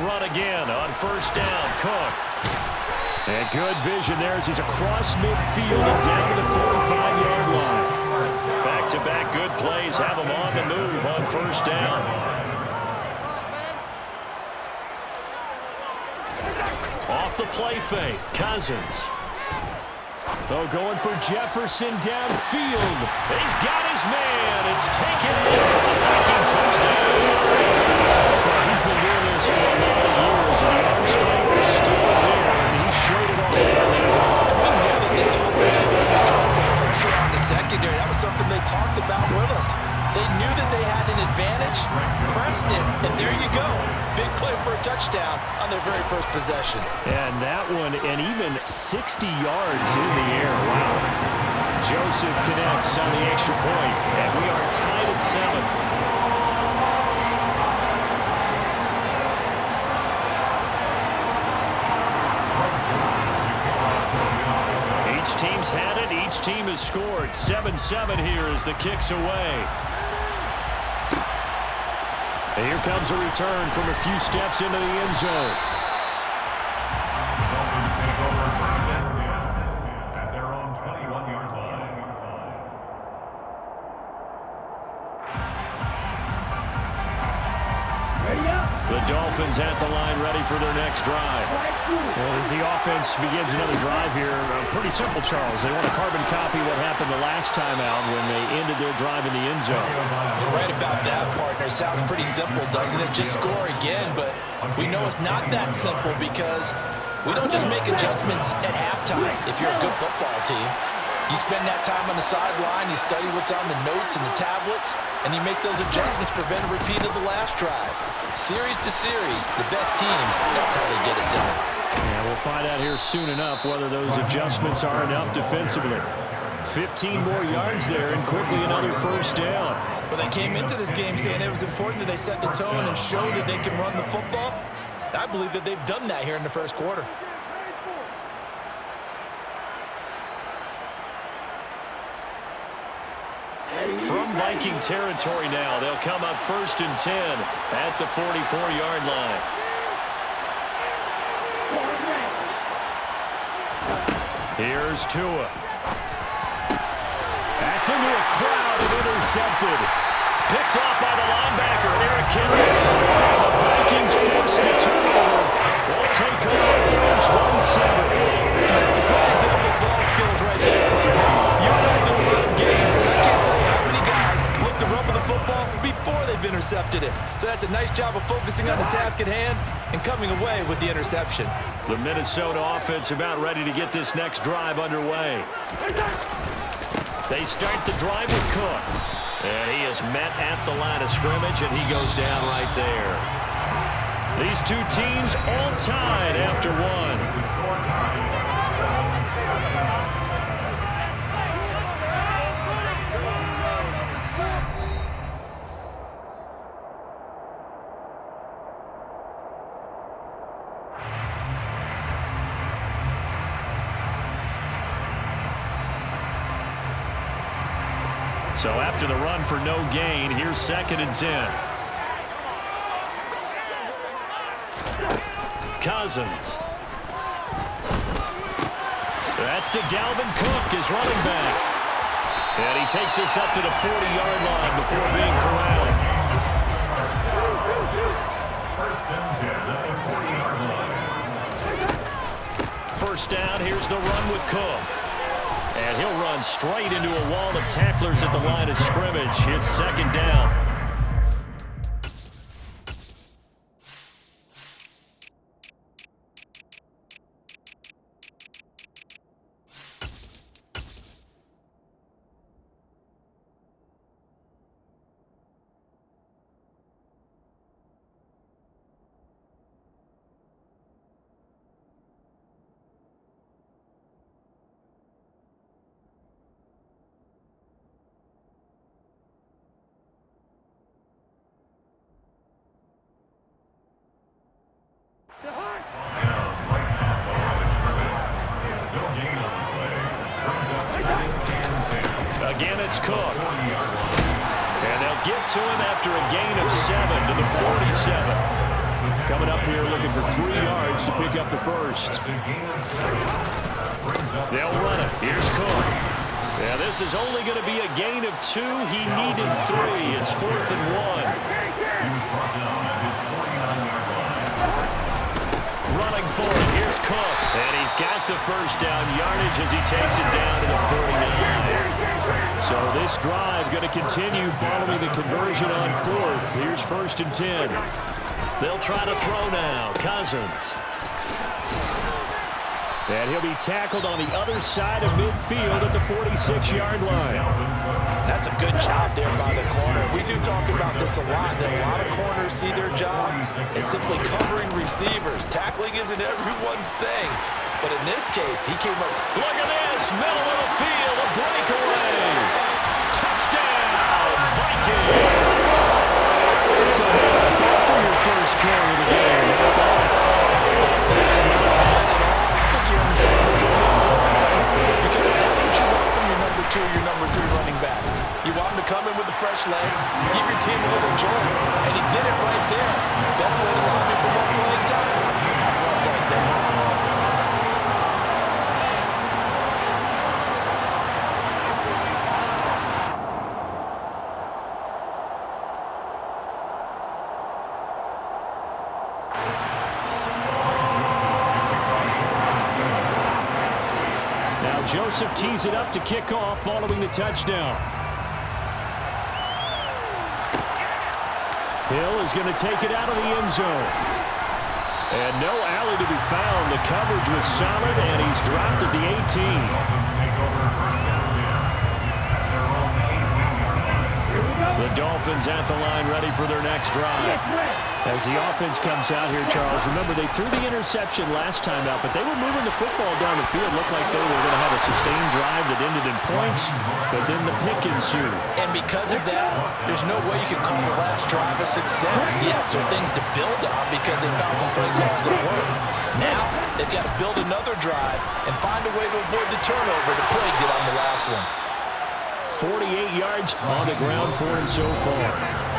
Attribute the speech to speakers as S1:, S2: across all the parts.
S1: run again on first down. Cook. And good vision there as he's across midfield and down to the 45-yard line. Back-to-back good plays have him on the move on first down. Off the play fake, Cousins. Oh, going for Jefferson downfield. He's got his man. It's taken in for the Viking touchdown. Well, he's been doing this for a lot of years, and the arm strength is still there, and he showed it off.
S2: We knew that this offense was going to be trying to put pressure on the secondary. That was something they talked about with us. They knew that they had an advantage, pressed it, and there you go. Big play for a touchdown on their very first possession.
S1: And that one, and even 60 yards in the air. Wow. Joseph connects on the extra point, and we are tied at 7. Each team's had it. Each team has scored. 7-7 here as the kick's away. And here comes a return from a few steps into the end zone.
S3: The Dolphins take over first and 10 at their own 21-yard line.
S1: The Dolphins at the line, ready for their next drive. As the offense begins another drive here, pretty simple, Charles. They want to carbon copy what happened the last time out when they ended their drive in the end zone.
S2: You're right about that, partner. Sounds pretty simple, doesn't it? Just score again, but we know it's not that simple because we don't just make adjustments at halftime if you're a good football team. You spend that time on the sideline, you study what's on the notes and the tablets, and you make those adjustments, prevent a repeat of the last drive. Series to series, the best teams, that's how they get it done.
S1: Yeah, we'll find out here soon enough whether those adjustments are enough defensively. 15 more yards there and quickly another first down.
S2: Well, they came into this game saying it was important that they set the tone and show that they can run the football. I believe that they've done that here in the first quarter.
S1: From Viking territory now, they'll come up first and 10 at the 44-yard line. Here's Tua. That's into a crowd and intercepted. Picked off by the linebacker, Eric Kendricks. And the Vikings force the turnover. They'll take over at their own 27.
S2: That's a great example of ball skills right there. You and I do a lot of games, and I can't tell you how many guys look to run with the football before they've intercepted it. So that's a nice job of focusing on the task at hand and coming away with the interception.
S1: The Minnesota offense about ready to get this next drive underway. They start the drive with Cook. And he is met at the line of scrimmage, and he goes down right there. These two teams all tied after one. So after the run for no gain, here's 2nd and 10. Cousins. That's to Dalvin Cook, his running back. And he takes us up to the 40-yard line before being corralled.
S3: First and 10 at the 40-yard line.
S1: First down, here's the run with Cook. And he'll run straight into a wall of tacklers at the line of scrimmage. It's 2nd down. Again, it's Cook. And they'll get to him after a gain of 7 to the 47. Coming up here looking for 3 yards to pick up the first. They'll run it. Here's Cook. Yeah, this is only going to be a gain of 2. He needed 3. It's 4th and 1. Running for it. Here's Cook. And he's got the first down yardage as he takes it down to the 49. So this drive going to continue following the conversion on 4th. Here's 1st and 10. They'll try to throw now. Cousins. And he'll be tackled on the other side of midfield at the 46-yard line.
S2: That's a good job there by the corner. We do talk about this a lot, that a lot of corners see their job as simply covering receivers. Tackling isn't everyone's thing. But in this case, he came up.
S1: Look at this. Middle of the field. A breakaway. Touchdown, Vikings. It's a good for your first carry of the game.
S2: Because that's what you want from your number 2, your number 3 running backs. You want him to come in with the fresh legs, give your team a little joy, and he did it right there. That's what allowed me for more playing time. Runs like that.
S1: Joseph tees it up to kick off following the touchdown. Hill is going to take it out of the end zone. And no alley to be found. The coverage was solid, and he's dropped at the 18. The Dolphins at the line ready for their next drive. As the offense comes out here, Charles, remember they threw the interception last time out, but they were moving the football down the field. Looked like they were going to have a sustained drive that ended in points, but then the pick ensued.
S2: And because of that, there's no way you can call the last drive a success. Yes, there are things to build on because they found some play calls that work. Now, they've got to build another drive and find a way to avoid the turnover the play did on the last one.
S1: 48 yards on the ground for him so far.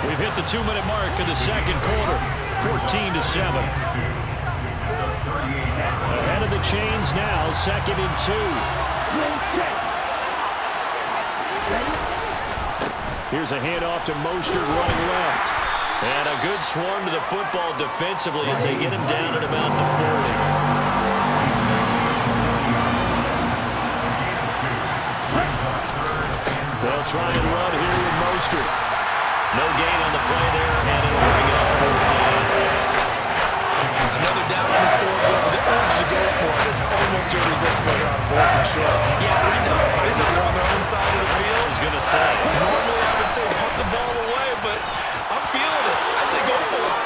S1: We've hit the 2-minute mark of the second quarter, 14-7. Ahead of the chains now, 2nd and 2. Here's a handoff to Mostert running left. And a good swarm to the football defensively as they get him down at about the 40. They'll try and run here with Mostert. No gain on the play there, and it'll bring up 4th down.
S2: Another down on the scoreboard with the urge to go for it is almost irresistible here on 4th and short. Yeah, I know they're on their own side of the field.
S1: I was going to say.
S2: Normally I would say pump the ball away, but I'm feeling it. I say go for it.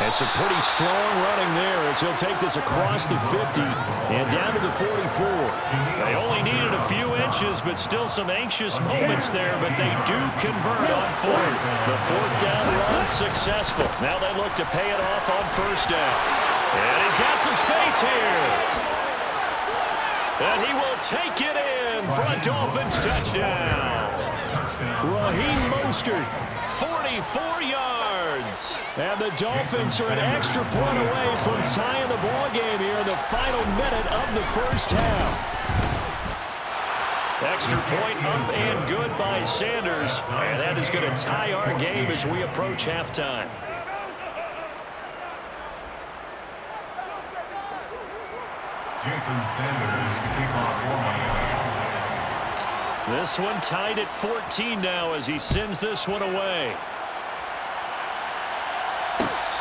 S1: And some pretty strong running there as he'll take this across the 50 and down to the 44. They only needed a few inches, but still some anxious moments there, but they do convert on 4th. The 4th down run successful. Now they look to pay it off on 1st down. And he's got some space here. And he will take it in for a Dolphins touchdown. Raheem Mostert, 44 yards. And the Dolphins are an extra point away from tying the ball game here in the final minute of the first half. Extra point up and good by Sanders. And that is going to tie our game as we approach halftime.
S3: Jason Sanders to kick off for Miami.
S1: This one tied at 14 now as he sends this one away.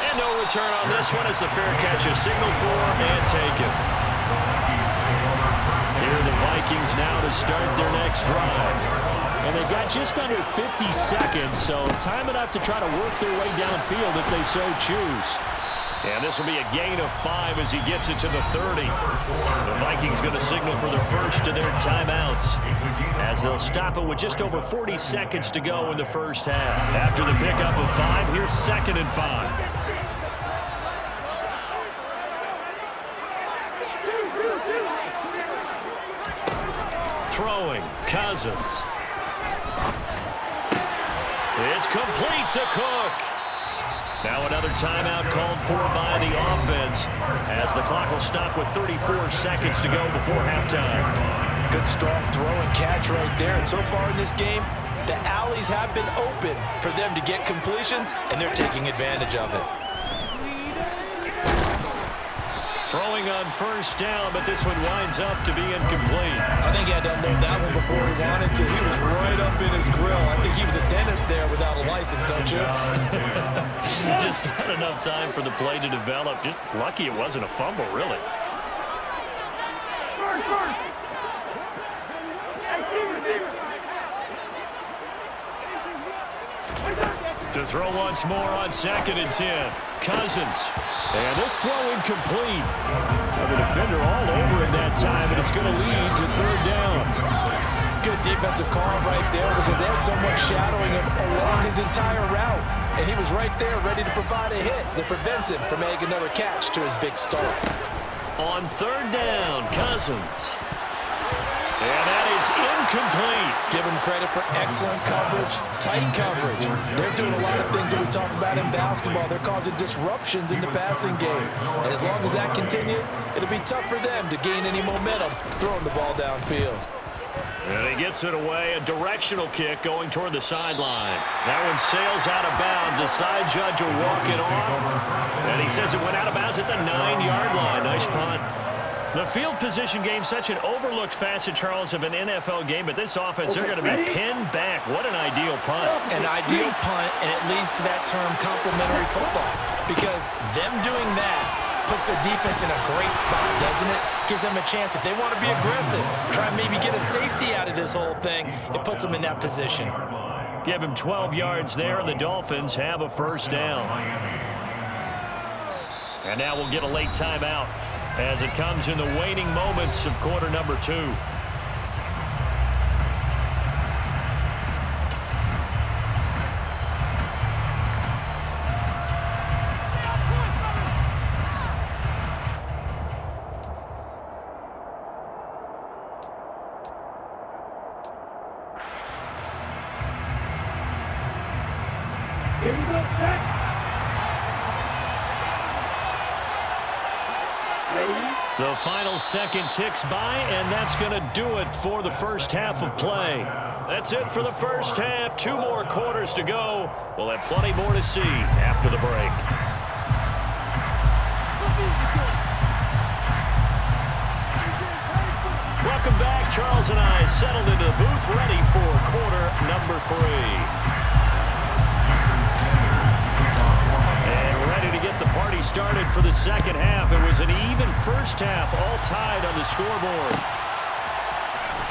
S1: And no return on this one as the fair catch is signaled for and taken. Here are the Vikings now to start their next drive. And they've got just under 50 seconds, so time enough to try to work their way downfield if they so choose. And this will be a gain of 5 as he gets it to the 30. The Vikings going to signal for the first of their timeouts as they'll stop it with just over 40 seconds to go in the first half. After the pickup of 5, here's 2nd and 5. Throwing, Cousins. It's complete to Cook. Now another timeout called for by the offense as the clock will stop with 34 seconds to go before halftime.
S2: Good strong throw and catch right there. And so far in this game, the alleys have been open for them to get completions, and they're taking advantage of it.
S1: Throwing on first down, but this one winds up to be incomplete.
S2: I think he had to unload that one before he wanted to. He was right up in his grill. I think he was a dentist there without a license, don't you?
S1: Just not enough time for the play to develop. Just lucky it wasn't a fumble, really. To throw once more on 2nd and 10. Cousins. And this throw incomplete. The defender all over him that time, and it's going to lead to 3rd down.
S2: Good defensive call right there because they had someone shadowing him along his entire route. And he was right there ready to provide a hit that prevents him from making another catch to his big start.
S1: On 3rd down, Cousins. And that is incomplete.
S2: Give him credit for excellent coverage, tight coverage. They're doing a lot of things that we talk about in basketball. They're causing disruptions in the passing game. And as long as that continues, it'll be tough for them to gain any momentum throwing the ball downfield.
S1: And he gets it away. A directional kick going toward the sideline. That one sails out of bounds. The side judge will walk it off. And he says it went out of bounds at the 9-yard line. Nice punt. The field position game, such an overlooked facet, Charles, of an NFL game, but this offense, they're going to be pinned back. What an ideal punt.
S2: An ideal punt, and it leads to that term complementary football, because them doing that puts their defense in a great spot, doesn't it? Gives them a chance. If they want to be aggressive, try and maybe get a safety out of this whole thing, it puts them in that position.
S1: Give him 12 yards there, and the Dolphins have a 1st down. And now we'll get a late timeout as it comes in the waning moments of quarter number 2.
S4: Here we go, check.
S1: The final second ticks by, and that's going to do it for the first half of play. That's it for the first half. 2 more quarters to go. We'll have plenty more to see after the break. Welcome back. Charles and I settled into the booth, ready for quarter number 3. To get the party started for the second half. It was an even first half, all tied on the scoreboard.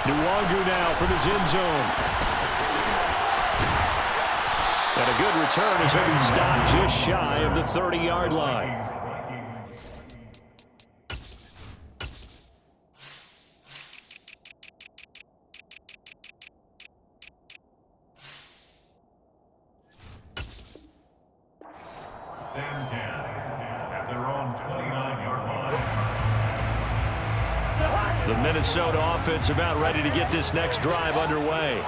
S1: Nwangu now from his end zone. And a good return as he'll be stopped just shy of the 30-yard line.
S3: At their own 29-yard line.
S1: The Minnesota offense about ready to get this next drive underway.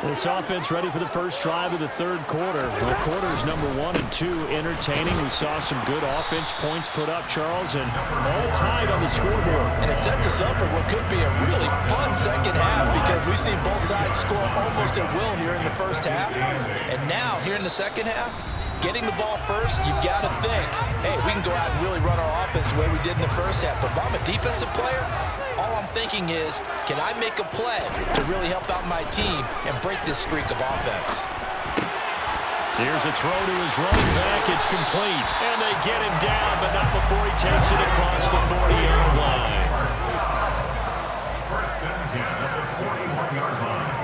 S1: This offense ready for the first drive of the 3rd quarter. Well, quarters number 1 and 2 entertaining. We saw some good offense points put up, Charles, and all tied on the scoreboard.
S2: And it sets us up for what could be a really fun second half because we've seen both sides score almost at will here in the first half. And now, here in the second half, getting the ball first, you've got to think, hey, we can go out and really run our offense the way we did in the first half. But if I'm a defensive player, all I'm thinking is, can I make a play to really help out my team and break this streak of offense?
S1: Here's a throw to his running back. It's complete. And they get him down, but not before he takes it across the 40-yard line.
S3: First and 10 at the 41-yard line.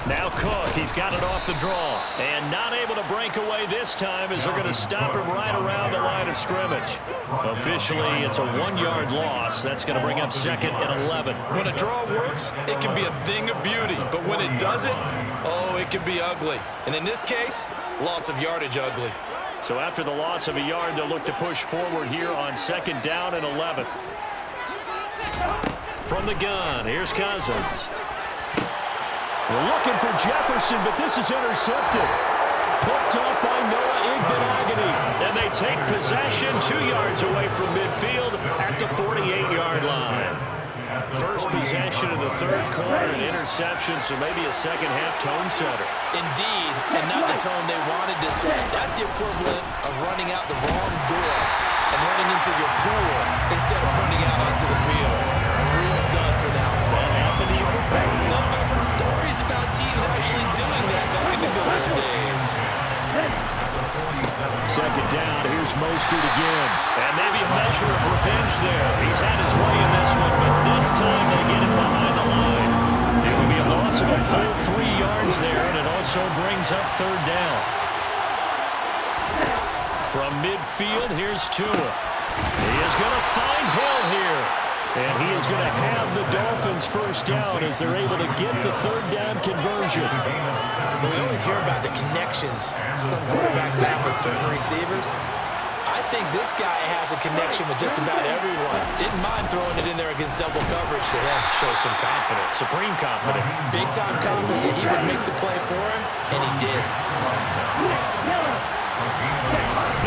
S1: Now Cook, he's got it off the draw. And not able to break away this time as they're going to stop him right around the line of scrimmage. Officially, it's a 1-yard loss. That's going to bring up 2nd and 11.
S2: When a draw works, it can be a thing of beauty. But when it doesn't, oh, it can be ugly. And in this case, loss of yardage ugly.
S1: So after the loss of a yard, they'll look to push forward here on 2nd down and 11. From the gun, here's Cousins. They're looking for Jefferson, but this is intercepted. Picked up by Noah Igbenogany. And they take possession 2 yards away from midfield at the 48-yard line. First possession of the third quarter, an interception, so maybe a second-half tone setter.
S2: Indeed, and not the tone they wanted to set. That's the equivalent of running out the wrong door and running into your pool instead of running out onto the field. A real dud for that one.
S1: That happened to you before?
S2: No, but I've heard stories about teams actually doing that back in the good old days.
S1: Second down, here's Mostert again. And maybe a measure of revenge there. He's had his way in this one, but this time they get him behind the line. It will be a loss of a full 3 yards there, and it also brings up third down. From midfield, here's Tua. He is going to find Hill here. And he is going to have the Dolphins first down as they're able to get the third down conversion.
S2: We always hear about the connections some quarterbacks have with certain receivers. I think this guy has a connection with just about everyone. Didn't mind throwing it in there against double coverage to him.
S1: Shows some confidence, supreme confidence.
S2: Big-time confidence that he would make the play for him, and he did.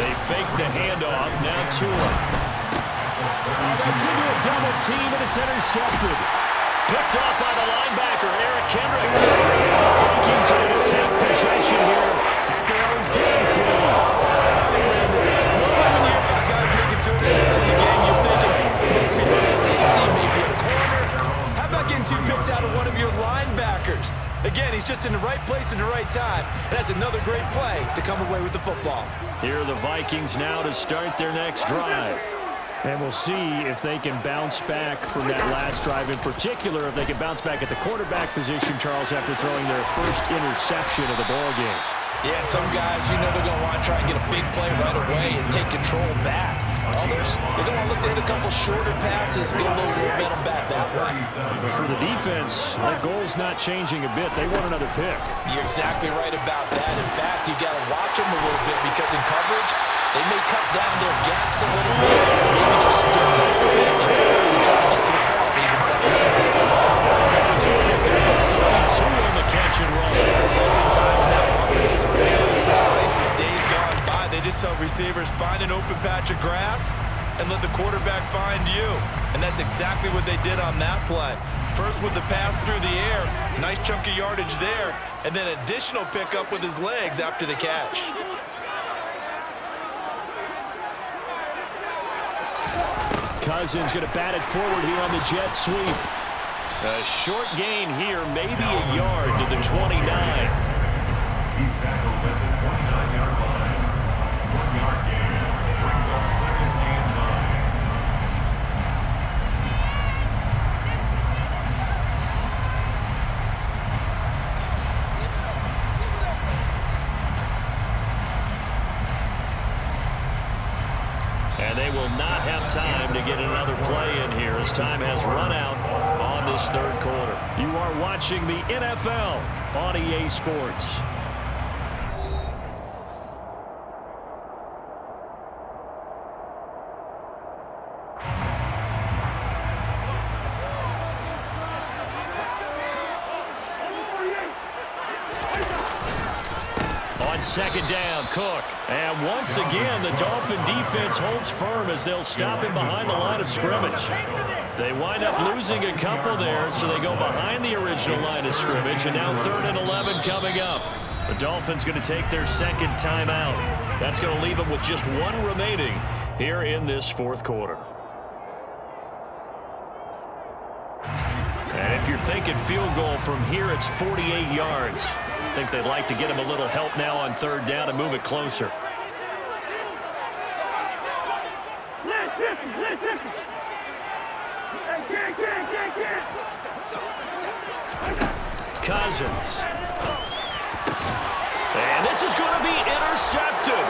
S1: They fake the handoff, now Tua. That's into a double team, and it's intercepted. Picked off by the linebacker, Eric Kendricks. The Vikings are going to take possession here at their own 33.
S2: When you have guys making 2 interceptions in the game, you're thinking, it must be a safety, maybe a corner. How about getting 2 picks out of one of your linebackers? Again, he's just in the right place in the right time, and that's another great play to come away with the football.
S1: Here are the Vikings now to start their next drive. And we'll see if they can bounce back from that last drive. In particular, if they can bounce back at the quarterback position, Charles, after throwing their first interception of the ballgame.
S2: Yeah, some guys, you know they're going to want to try and get a big play right away and take control back. Others, they're going to look to hit a couple shorter passes, get a little momentum back that way.
S1: But for the defense, that goal's not changing a bit. They want another pick.
S2: You're exactly right about that. In fact, you got to watch them a little bit because in coverage, they may cut down their gaps a little bit. Maybe their splits a little bit. And they're trying to get to the ball even faster.
S1: There's a pick up of 32 on the catch and run.
S2: Oftentimes now, offenses are really as precise as days gone by. They just tell receivers, find an open patch of grass and let the quarterback find you. And that's exactly what they did on that play. First with the pass through the air, nice chunky yardage there, and then additional pickup with his legs after the catch.
S1: Cousins going to bat it forward here on the jet sweep. A short gain here, maybe a yard to the 29.
S3: He's tackled at the 29-yard line. 1-yard gain brings up second and 9.
S1: And they will not have time to get another play in here as time has run out on this third quarter. You are watching the NFL on EA Sports. On second down, Cook. And once again, the Dolphin defense holds firm as they'll stop him behind the line of scrimmage. They wind up losing a couple there, so they go behind the original line of scrimmage, and now 3rd and 11 coming up. The Dolphins going to take their second timeout. That's going to leave them with just 1 remaining here in this fourth quarter. And if you're thinking field goal from here, it's 48 yards. I think they'd like to get him a little help now on 3rd down and move it closer. Cousins. And this is going to be intercepted.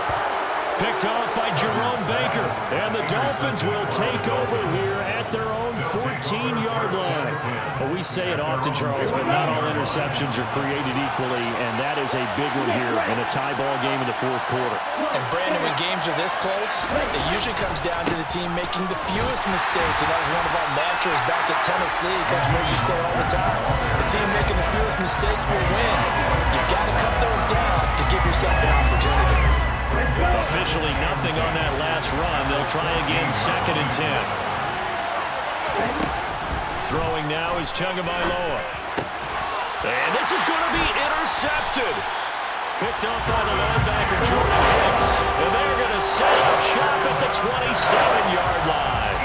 S1: Picked off by Jerome Baker. And the Dolphins will take over here at their own 14-yard line. Well, we say it often, Charles, but not all interceptions are created equally, and that is a big one here in a tie ball game in the fourth quarter.
S2: And, Brandon, when games are this close, it usually comes down to the team making the fewest mistakes, and that was one of our mantras back at Tennessee. Coach Murray used to say all the time, the team making the fewest mistakes will win. You've got to cut those down to give yourself an opportunity.
S1: Officially nothing on that last run. They'll try again, 2nd and 10. Throwing now is Tagovailoa. And this is going to be intercepted. Picked up by the linebacker, Jordan Hicks. And they're going to set up shop at the 27-yard line.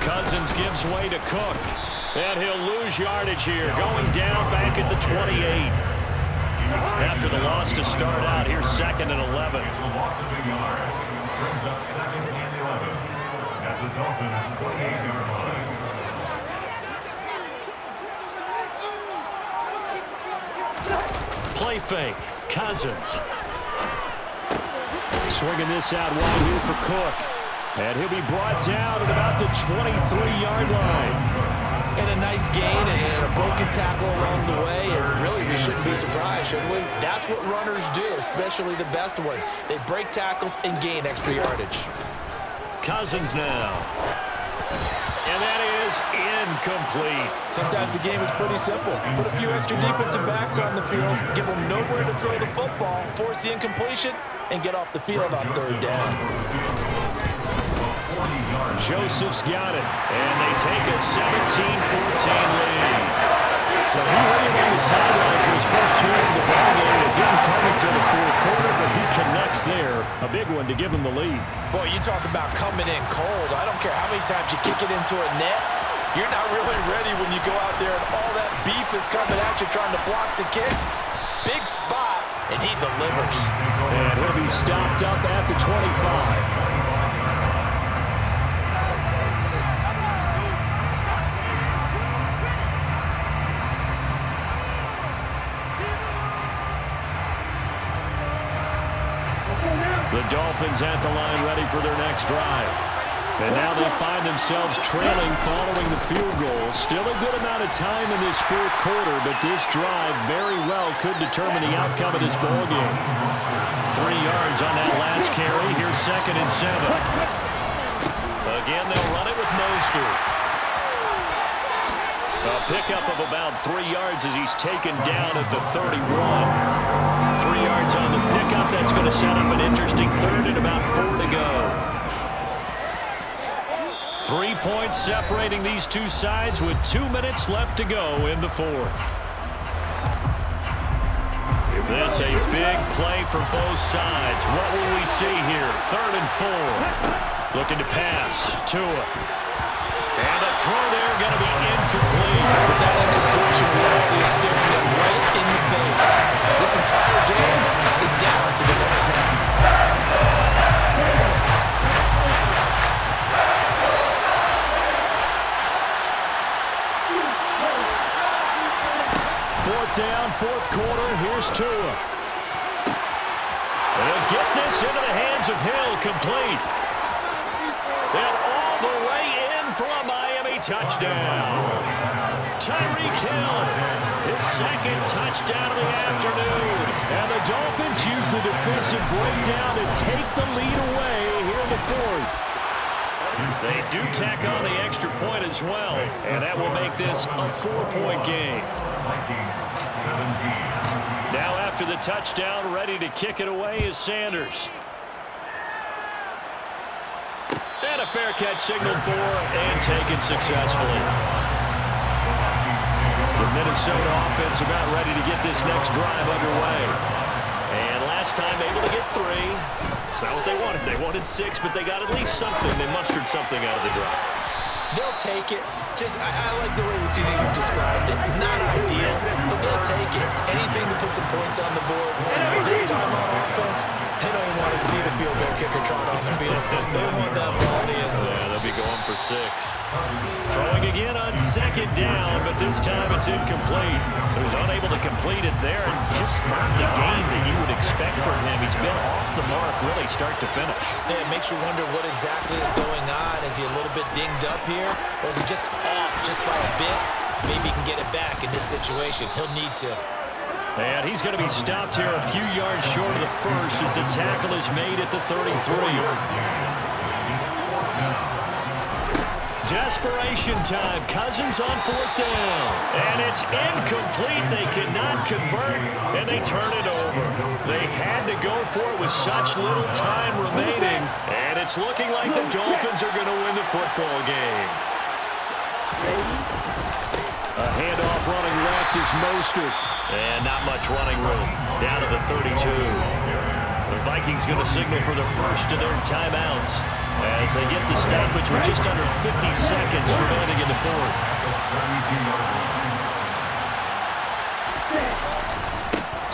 S1: Cousins gives way to Cook. And he'll lose yardage here. Going down back at the 28. After the loss to start out, here's 2nd and 11.
S3: It's a loss of a yard. Brings up 2nd and 11 at the Dolphins' 28-yard line.
S1: Play fake. Cousins. Swinging this out wide here for Cook. And he'll be brought down at about the 23-yard line.
S2: And a nice gain and a broken tackle along the way, and really we shouldn't be surprised, should we? That's what runners do, especially the best ones. They break tackles and gain extra yardage.
S1: Cousins now. And that is incomplete.
S2: Sometimes the game is pretty simple. Put a few extra defensive backs on the field, give them nowhere to throw the football, force the incompletion, and get off the field on 3rd down.
S1: Joseph's got it, and they take a 17-14 lead. So he waited on the sideline for his first chance of the ball game, and it didn't come until the fourth quarter, but he connects there. A big one to give him the lead.
S2: Boy, you talk about coming in cold. I don't care how many times you kick it into a net. You're not really ready when you go out there and all that beef is coming at you trying to block the kick. Big spot, and he delivers.
S1: And he'll be stopped up at the 25. The Dolphins at the line ready for their next drive. And now they find themselves trailing following the field goal. Still a good amount of time in this fourth quarter, but this drive very well could determine the outcome of this ballgame. 3 yards on that last carry. Here's 2nd and 7. Again, they'll run it with Mostert. A pickup of about 3 yards as he's taken down at the 31. 3 yards on the pickup. That's going to set up an interesting 3rd and about 4 to go. 3 points separating these two sides with 2 minutes left to go in the fourth. This a big play for both sides. What will we see here? 3rd and 4. Looking to pass. Tua. And the throw there going to be incomplete.
S2: But that incompletion reality is staring them right in the face. This entire game is down to the next snap.
S1: 4th down, fourth quarter. Here's Tua. And he'll get this into the hands of Hill, complete. And all the way in for a Miami touchdown. Tyreek Hill, his 2nd touchdown of the afternoon. And the Dolphins use the defensive breakdown to take the lead away here in the fourth. They do tack on the extra point as well, and that will make this a 4-point game. Now after the touchdown, ready to kick it away is Sanders. And a fair catch signaled for and taken successfully. The Minnesota offense about ready to get this next drive underway. And last time able to get 3. It's not what they wanted. They wanted 6, but they got at least something. They mustered something out of the drive.
S2: They'll take it. I like the way you've described it. Not ideal, but they'll take it. Anything to put some points on the board. But this time on offense, they don't even want to see the field goal kicker trot on the field. They want that ball in the end zone.
S1: Yeah, they'll be going for 6. Throwing again on 2nd down, but this time it's incomplete. So he's unable to complete it there, and just not the game that you would expect from him. He's been off the mark really start to finish.
S2: Yeah, it makes you wonder what exactly is going on. Is he a little bit dinged up here, or is he just off just by a bit? Maybe he can get it back in this situation. He'll need to.
S1: And he's going to be stopped here a few yards short of the first as the tackle is made at the 33. Desperation time. Cousins on 4th down. And it's incomplete. They cannot convert, and they turn it over. They had to go for it with such little time remaining, and it's looking like the Dolphins are going to win the football game. A handoff running left is Mostert. And not much running room. Down to the 32. The Vikings going to signal for their first of their timeouts as they get the stoppage with just under 50 seconds remaining in the 4th.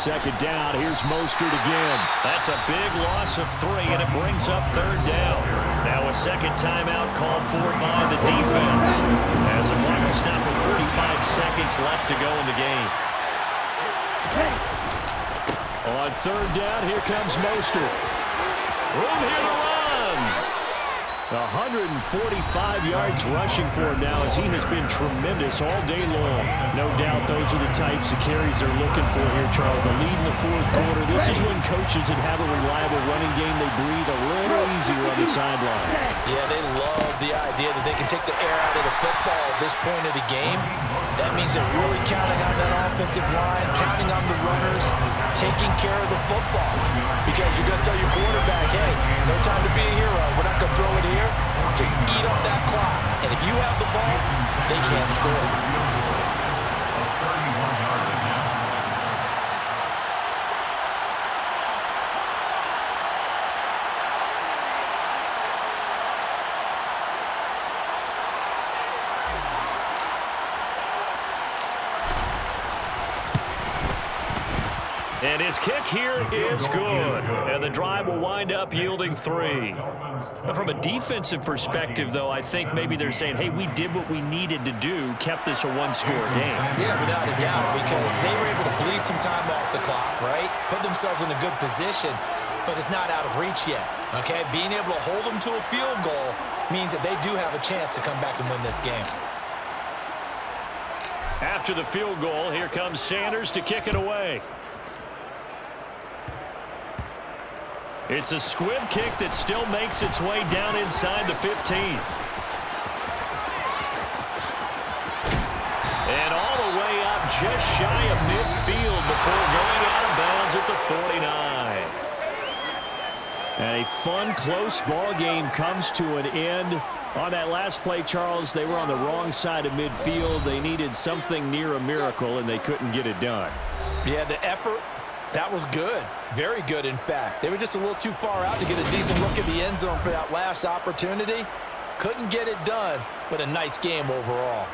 S1: Second down, here's Mostert again. That's a big loss of 3, and it brings up 3rd down. Now a second timeout called for by the defense as the clock will stop with 45 seconds left to go in the game. On 3rd down, here comes Mostert. Room here to run. 145 yards rushing for him now as he has been tremendous all day long. No doubt those are the types of carries they're looking for here, Charles. The lead in the 4th quarter. This is when coaches that have a reliable running game, they breathe a little easier on the sideline.
S2: Yeah, they love the idea that they can take the air out of the football at this point of the game. That means they're really counting on that offensive line, counting on the runners, taking care of the football. Because you're going to tell your quarterback, hey, no time to be a hero. We're not going to throw it here. Just eat up that clock. And if you have the ball, they can't score.
S1: And his kick here is good. And the drive will wind up yielding 3. Now, from a defensive perspective, though, I think maybe they're saying, hey, we did what we needed to do, kept this a 1-score game.
S2: Yeah, without a doubt, because they were able to bleed some time off the clock, right? Put themselves in a good position, but it's not out of reach yet, okay? Being able to hold them to a field goal means that they do have a chance to come back and win this game.
S1: After the field goal, here comes Sanders to kick it away. It's a squib kick that still makes its way down inside the 15. And all the way up just shy of midfield before going out of bounds at the 49. And a fun, close ball game comes to an end. On that last play, Charles, they were on the wrong side of midfield. They needed something near a miracle, and they couldn't get it done.
S2: Yeah, the effort, that was good. Very good, in fact. They were just a little too far out to get a decent look at the end zone for that last opportunity. Couldn't get it done, but a nice game overall.